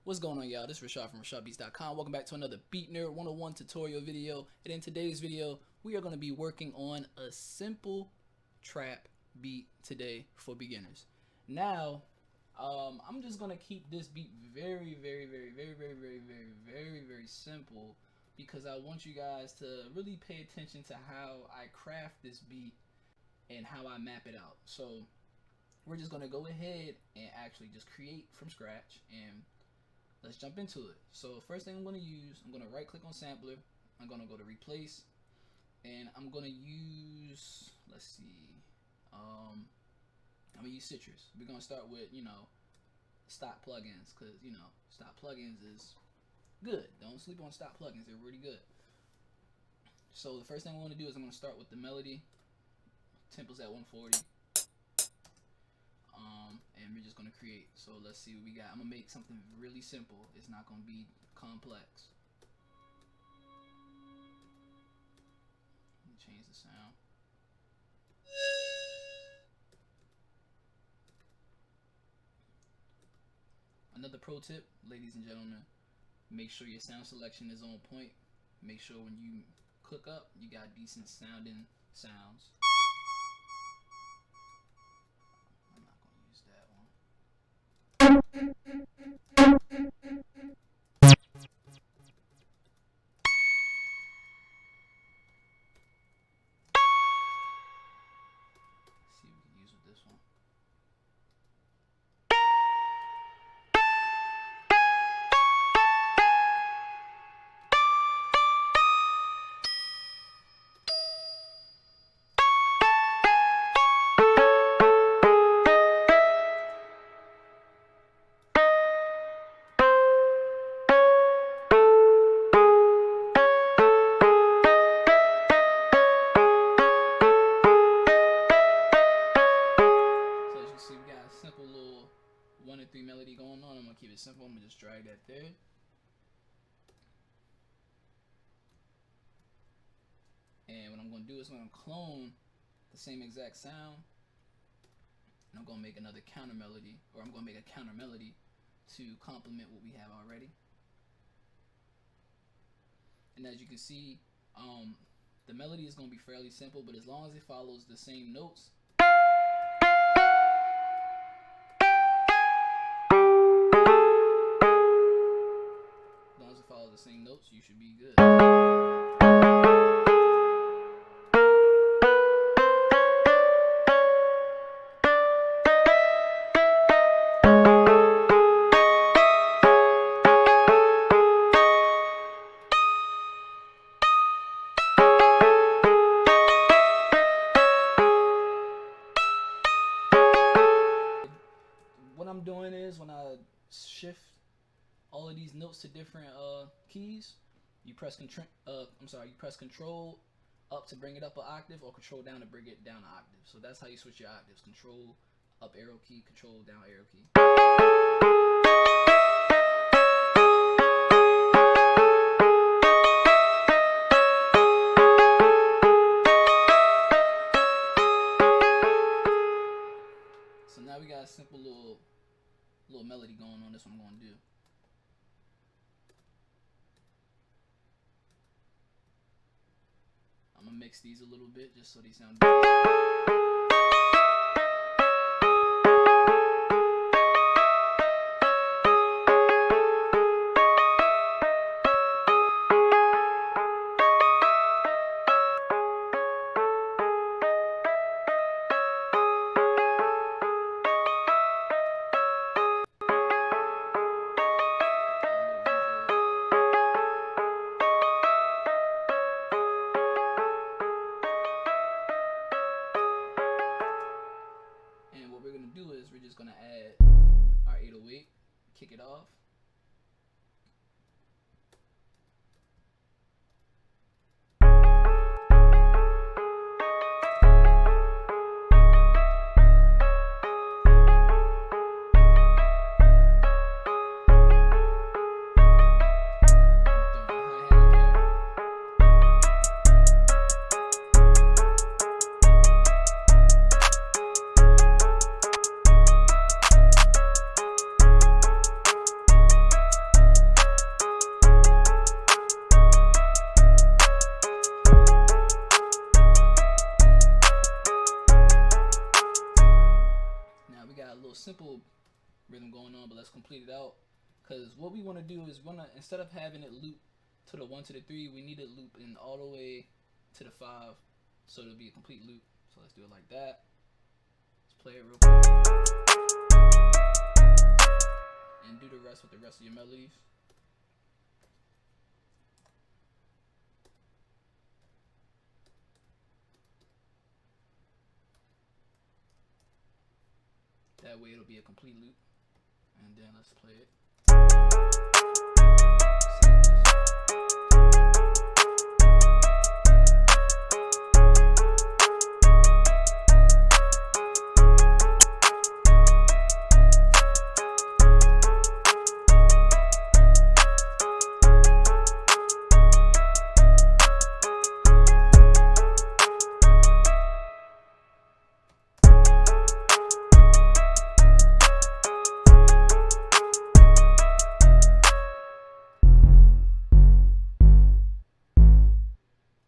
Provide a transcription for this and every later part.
What's going on, y'all? This is Rashad from RashadBeats.com. Welcome back to another BeatNerd101 tutorial video. And in today's video, we are going to be working on a simple trap beat today for beginners. Now, I'm just going to keep this beat very simple because I want you guys to really pay attention to how I craft this beat and how I map it out. So we're just going to go ahead and actually just create from scratch, and let's jump into it. So first thing I'm going to use, I'm going to right click on sampler, I'm going to go to replace, and I'm going to use, let's see, I'm going to use Citrus. We're going to start with, stock plugins, because, stock plugins is good. Don't sleep on stock plugins, they're really good. So the first thing I want to do is I'm going to start with the melody, tempo's at 140. And we're just going to create. So let's see what we got. I'm going to make something really simple. It's not going to be complex. Let me change the sound. Another pro tip, ladies and gentlemen, make sure your sound selection is on point. Make sure when you cook up, you got decent sounding sounds. Simple little 1 and 3 melody going on. I'm gonna keep it simple. I'm gonna just drag that there. And what I'm gonna do is I'm gonna clone the same exact sound, and I'm gonna make another counter melody, or I'm gonna make a counter melody to complement what we have already. And as you can see, the melody is gonna be fairly simple, but as long as it follows the same notes, the same notes, you should be good. What I'm doing is when I shift all of these notes to different keys, you press Control up to bring it up an octave, or Control down to bring it down an octave. So that's how you switch your octaves. Control up arrow key, Control down arrow key. So now we got a simple little melody going on. That's what I'm going to do. I'm gonna mix these a little bit just so they sound good. We're just gonna add our 808, kick it off. little simple rhythm going on, but let's complete it out. Because what we want to do is instead of having it loop to the 1 to the 3, we need it looping all the way to the 5, so it'll be a complete loop. So let's do it like that. Let's play it real quick and do the rest with the rest of your melodies. That way it'll be a complete loop. And then let's play it.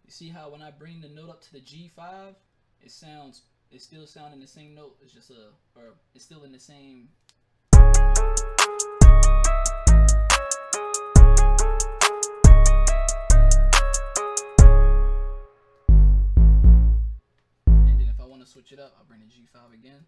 See how when I bring the note up to the G5, it's still sounding the same note. It's just it's still in the same. And then if I want to switch it up, I'll bring the G5 again.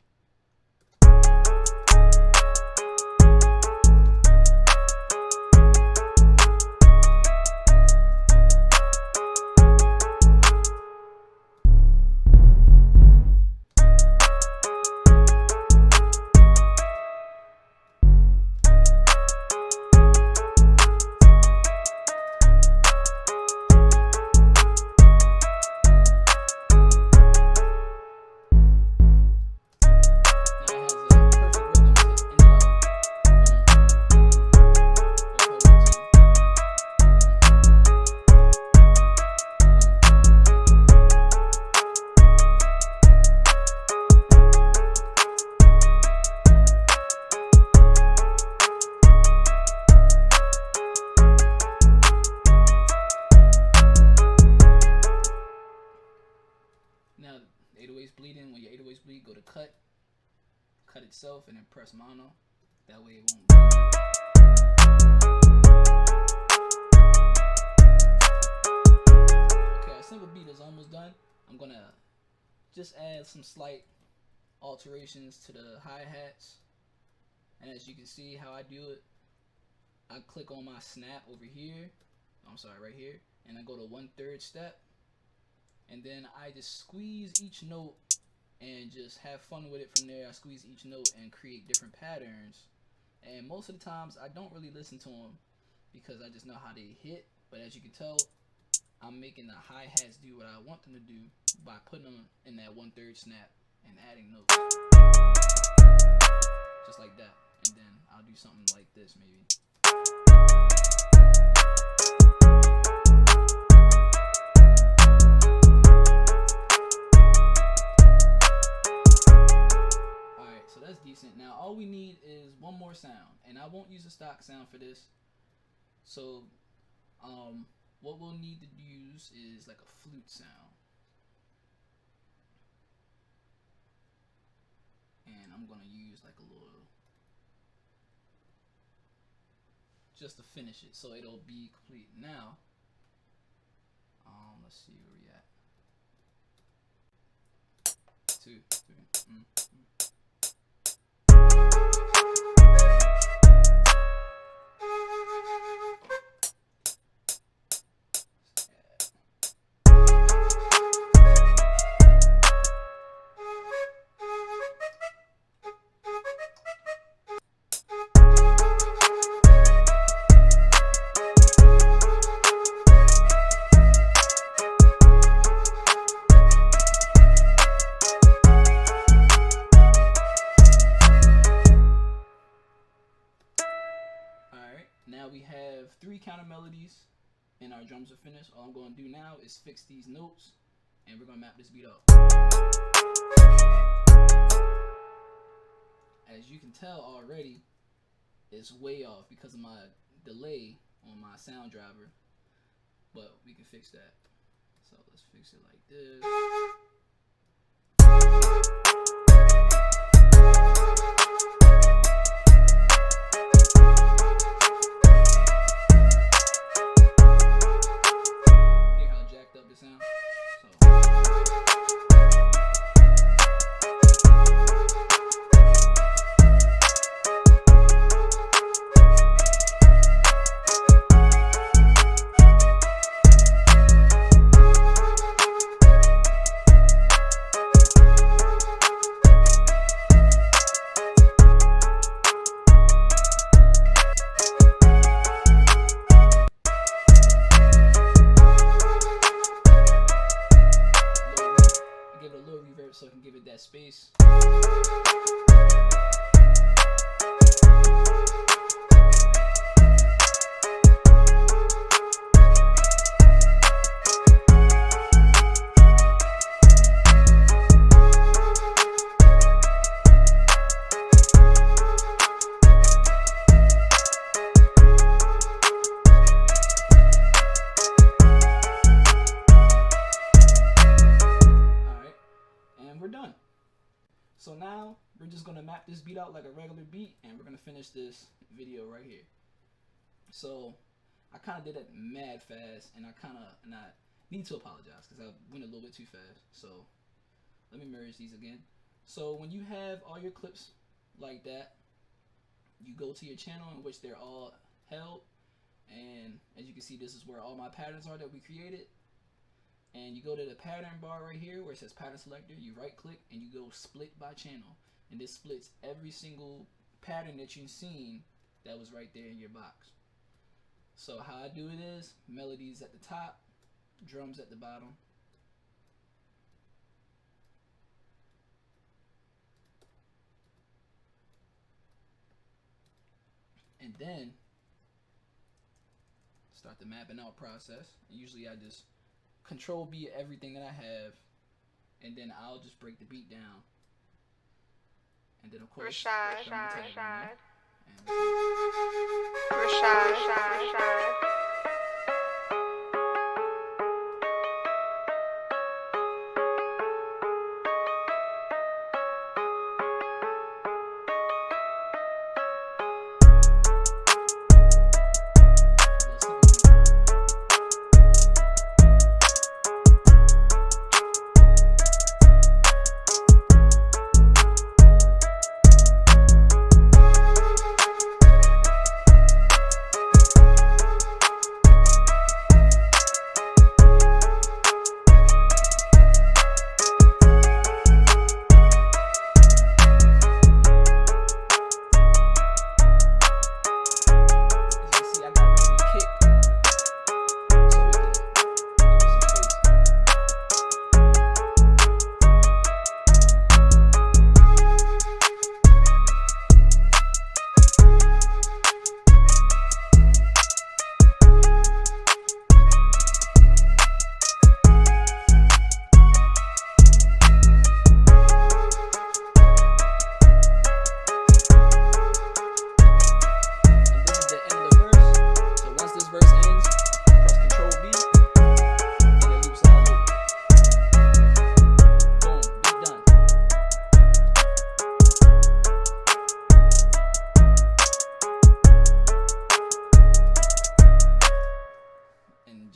Now, 808's bleeding. When your 808's bleed, go to cut itself, and then press mono. That way it won't bleed. Okay, our simple beat is almost done. I'm gonna just add some slight alterations to the hi-hats. And as you can see how I do it, I click on my snap over here. I'm sorry, right here. And I go to 1/3 step. And then I just squeeze each note and just have fun with it from there. I squeeze each note and create different patterns. And most of the times I don't really listen to them because I just know how they hit. But as you can tell, I'm making the hi-hats do what I want them to do by putting them in that 1/3 snap and adding notes. Just like that. And then I'll do something like this maybe. So that's decent. Now all we need is one more sound, and I won't use a stock sound for this. So what we'll need to use is like a flute sound, and I'm gonna use like a little, just to finish it so it'll be complete. Now let's see where we at. 2, 3. Now we have 3 counter melodies and our drums are finished. All I'm going to do now is fix these notes and we're going to map this beat up. As you can tell already, it's way off because of my delay on my sound driver, but we can fix that. So let's fix it like this. we're just gonna map this beat out like a regular beat, and we're gonna finish this video right here. So I kind of did it mad fast, and I need to apologize because I went a little bit too fast. So let me merge these again. So when you have all your clips like that, you go to your channel in which they're all held, and as you can see, this is where all my patterns are that we created. And you go to the pattern bar right here where it says pattern selector, you right click and you go split by channel, and this splits every single pattern that you've seen that was right there in your box. So how I do it is melodies at the top, drums at the bottom, and then start the mapping out process. Usually I just control B everything that I have, and then I'll just break the beat down, and then of course Rashad.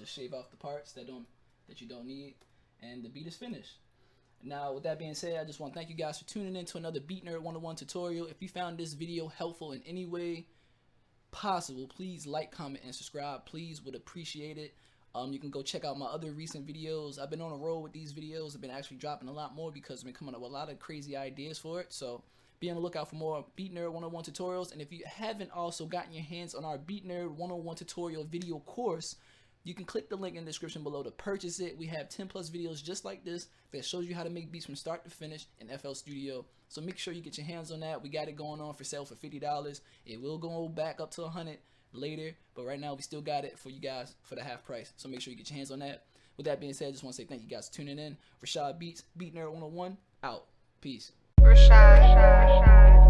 Shave off the parts that you don't need, and the beat is finished. Now with that being said, I just want to thank you guys for tuning in to another BeatNerd101 tutorial. If you found this video helpful in any way possible, please like, comment, and subscribe. Please, would appreciate it. You can go check out my other recent videos. I've been on a roll with these videos. I've been actually dropping a lot more because I've been coming up with a lot of crazy ideas for it. So be on the lookout for more BeatNerd101 tutorials. And if you haven't also gotten your hands on our BeatNerd101 tutorial video course, you can click the link in the description below to purchase it. We have 10+ videos just like this that shows you how to make beats from start to finish in FL Studio. So make sure you get your hands on that. We got it going on for sale for $50. It will go back up to $100 later, but right now we still got it for you guys for the half price. So make sure you get your hands on that. With that being said, I just want to say thank you guys for tuning in. Rashad Beats, BeatNerd101, out. Peace. Rashad.